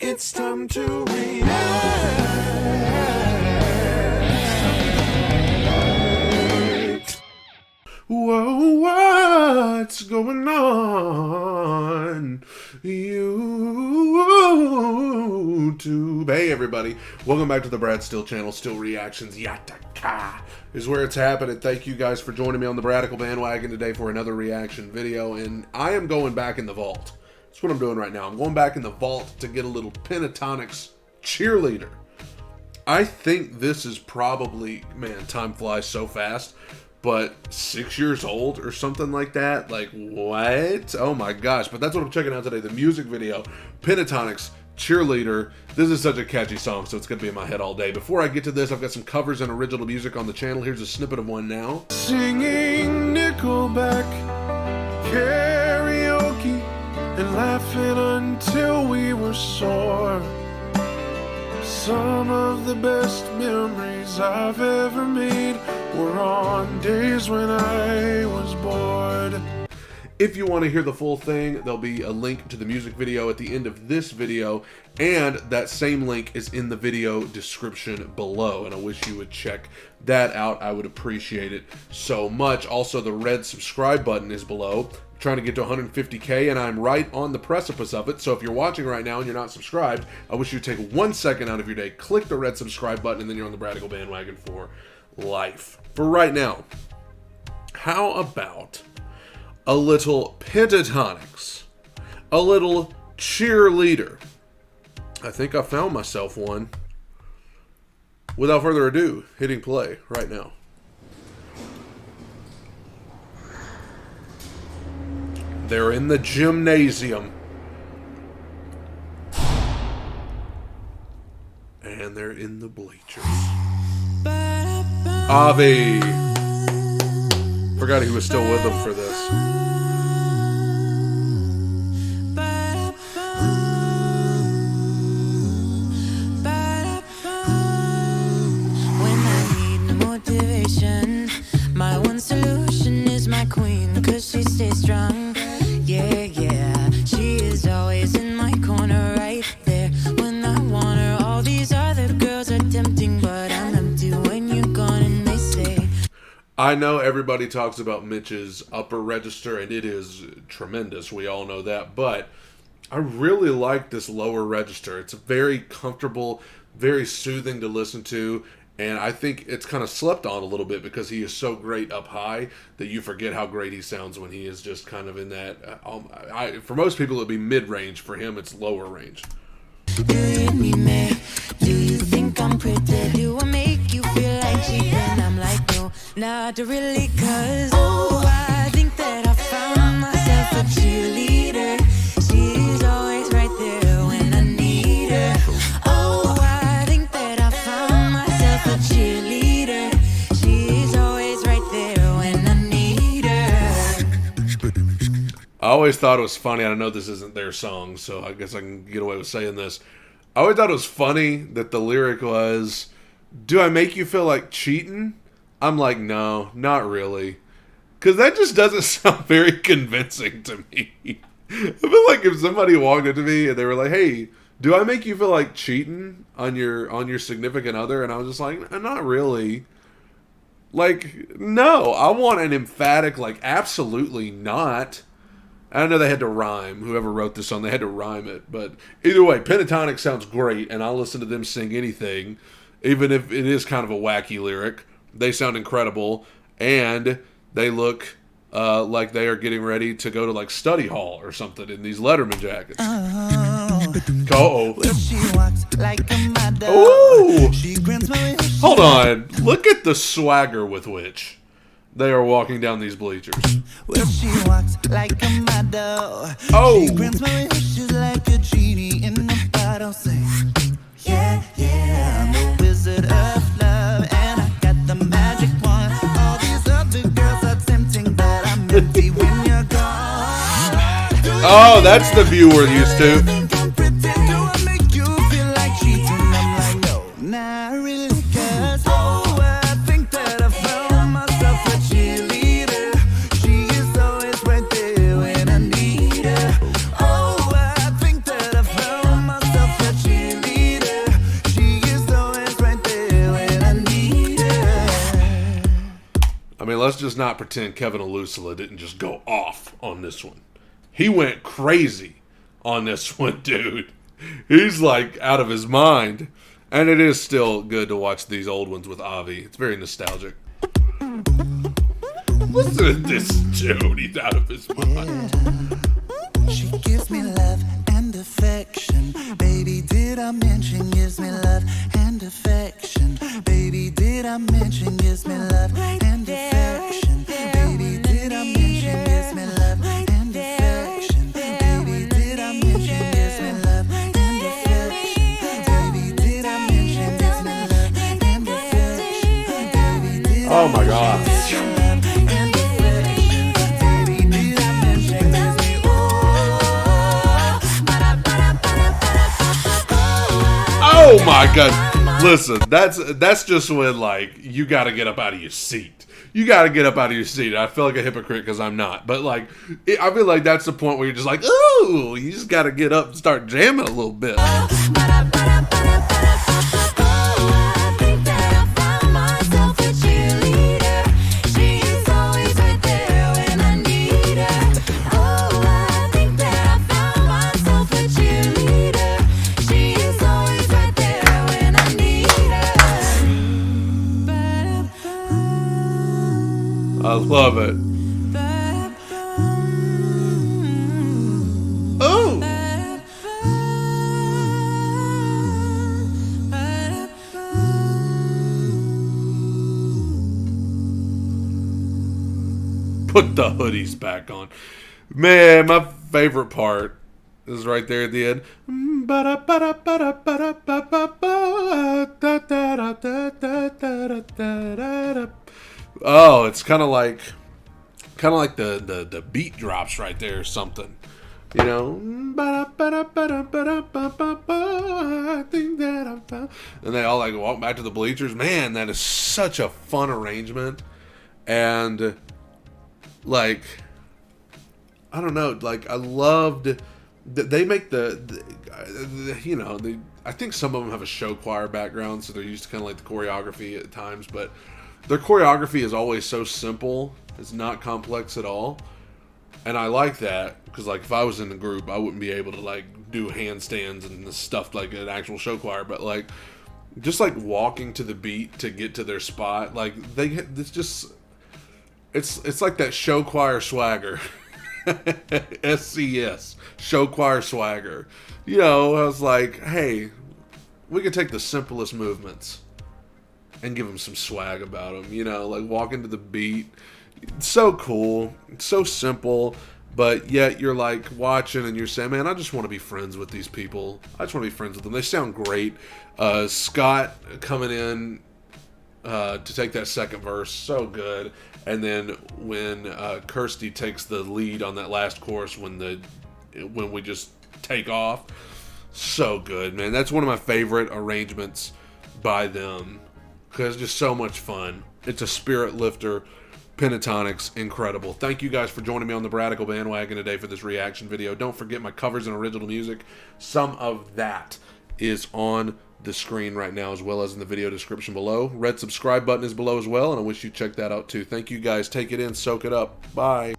It's time to react. Whoa, what's going on? YouTube. Hey everybody, welcome back to the Brad Steele channel. Steele Reactions, Yataka is where it's happening. Thank you guys for joining me on the Bradical bandwagon today for another reaction video. And I am going back in the vault. That's what I'm doing right now. I'm going back in the vault to get a little Pentatonix Cheerleader. I think this is probably, man, time flies so fast, but 6 years old or something like that. Like, what? Oh my gosh. But that's what I'm checking out today. The music video, Pentatonix Cheerleader. This is such a catchy song, so it's going to be in my head all day. Before I get to this, I've got some covers and original music on the channel. Here's a snippet of one now. Singing Nickelback, karaoke, and laughing until we were sore. Some of the best memories I've ever made were on days when I was bored. If you want to hear the full thing, there'll be a link to the music video at the end of this video, and that same link is in the video description below, and I wish you would check that out. I would appreciate it so much. Also, the red subscribe button is below. I'm trying to get to 150K, and I'm right on the precipice of it. So if you're watching right now and you're not subscribed, I wish you'd take 1 second out of your day, click the red subscribe button, and then you're on the Bradical bandwagon for life. For right now, how about a little Pentatonix, a little Cheerleader? I think I found myself one. Without further ado, hitting play right now. They're in the gymnasium. And they're in the bleachers. Avi. Forgot he was still with them for this. When I need motivation, my one solution is my queen, 'cause she stays strong. Yeah, yeah, she is always in my corner right there when I want her. All these other girls are tempting, but I'm empty when you're gone, and they say, I know everybody talks about Mitch's upper register, and it is tremendous. We all know that. But I really like this lower register. It's very comfortable, very soothing to listen to. And I think it's kind of slept on a little bit because he is so great up high that you forget how great he sounds when he is just kind of in that. For most people, it would be mid-range. For him, it's lower range. do you need me? Do you think I'm pretty? Do I make you feel like cheating? I'm like, no, not really, 'cause oh, I think that I found myself a cheerleader. She's always right there when I need her. Oh, I think that I found myself a cheerleader. She's always right there when I need her. I always thought it was funny. I know this isn't their song, so I guess I can get away with saying this. I always thought it was funny that the lyric was, "Do I make you feel like cheating?" I'm like, no, not really. Because that just doesn't sound very convincing to me. I feel like if somebody walked up to me and they were like, "Hey, do I make you feel like cheating on your significant other?" And I was just like, not really. Like, no, I want an emphatic, like, absolutely not. I know they had to rhyme. Whoever wrote this song, they had to rhyme it. But either way, Pentatonix sounds great, and I'll listen to them sing anything, even if it is kind of a wacky lyric. They sound incredible, and they look like they are getting ready to go to, like, study hall or something in these Letterman jackets. Oh, hold on. Look at the swagger with which they are walking down these bleachers. Well, she walks like a model. Oh. She grants my wishes like a genie in a bottle. Say, yeah, yeah, I'm the wizard of love, and I got the magic wand. All these other girls are tempting, but I'm empty when you're gone. Oh, that's the view we're used to. Think I'm pretty? Do I make you feel like cheating? I'm like, no, not really, 'cause oh, I think that I found myself a cheerleader. She is always right there when I need her. Oh, I think that I found myself a just not pretend Kevin Alusula didn't just go off on this one. He went crazy on this one, dude. He's like out of his mind. And it is still good to watch these old ones with Avi. It's very nostalgic. Listen to this dude. He's out of his mind. She gives me love and affection. Baby, did I mention gives me love and affection? Baby, did I mention gives me love and affection? Baby, did I mention gives me love and affection? Baby, did I mention gives me love and affection? Baby, did I mention gives me love and affection? Baby, did Oh my God. Oh my God. Listen, that's just when, like, you got to get up out of your seat. You got to get up out of your seat. I feel like a hypocrite because I'm not. But, like, I feel like that's the point where you're just like, ooh, you just got to get up and start jamming a little bit. I love it. Oh! Put the hoodies back on. Man, my favorite part is right there at the end. Oh, it's kind of like the beat drops right there or something, you know. I think that I found, and they all like walk back to the bleachers. Man, that is such a fun arrangement, and like I don't know, like I loved that they make the you know, I think some of them have a show choir background, so they're used to kind of like the choreography at times, but their choreography is always so simple. It's not complex at all. And I like that because, like, if I was in the group, I wouldn't be able to, like, do handstands and stuff like an actual show choir. But, like, just, like, walking to the beat to get to their spot, like, it's just, it's like that show choir swagger. SCS. Show choir swagger. You know, I was like, hey, we could take the simplest movements and give them some swag about them, you know, like walking to the beat. It's so cool. It's so simple, but yet you're like watching and you're saying, man, I just want to be friends with these people. I just want to be friends with them. They sound great. Scott coming in to take that second verse, so good. And then when Kirsty takes the lead on that last chorus when we just take off, so good, man. That's one of my favorite arrangements by them. Because it's just so much fun. It's a spirit lifter. Pentatonix, incredible. Thank you guys for joining me on the Bradical bandwagon today for this reaction video. Don't forget my covers and original music. Some of that is on the screen right now as well as in the video description below. Red subscribe button is below as well, and I wish you check that out too. Thank you guys. Take it in. Soak it up. Bye.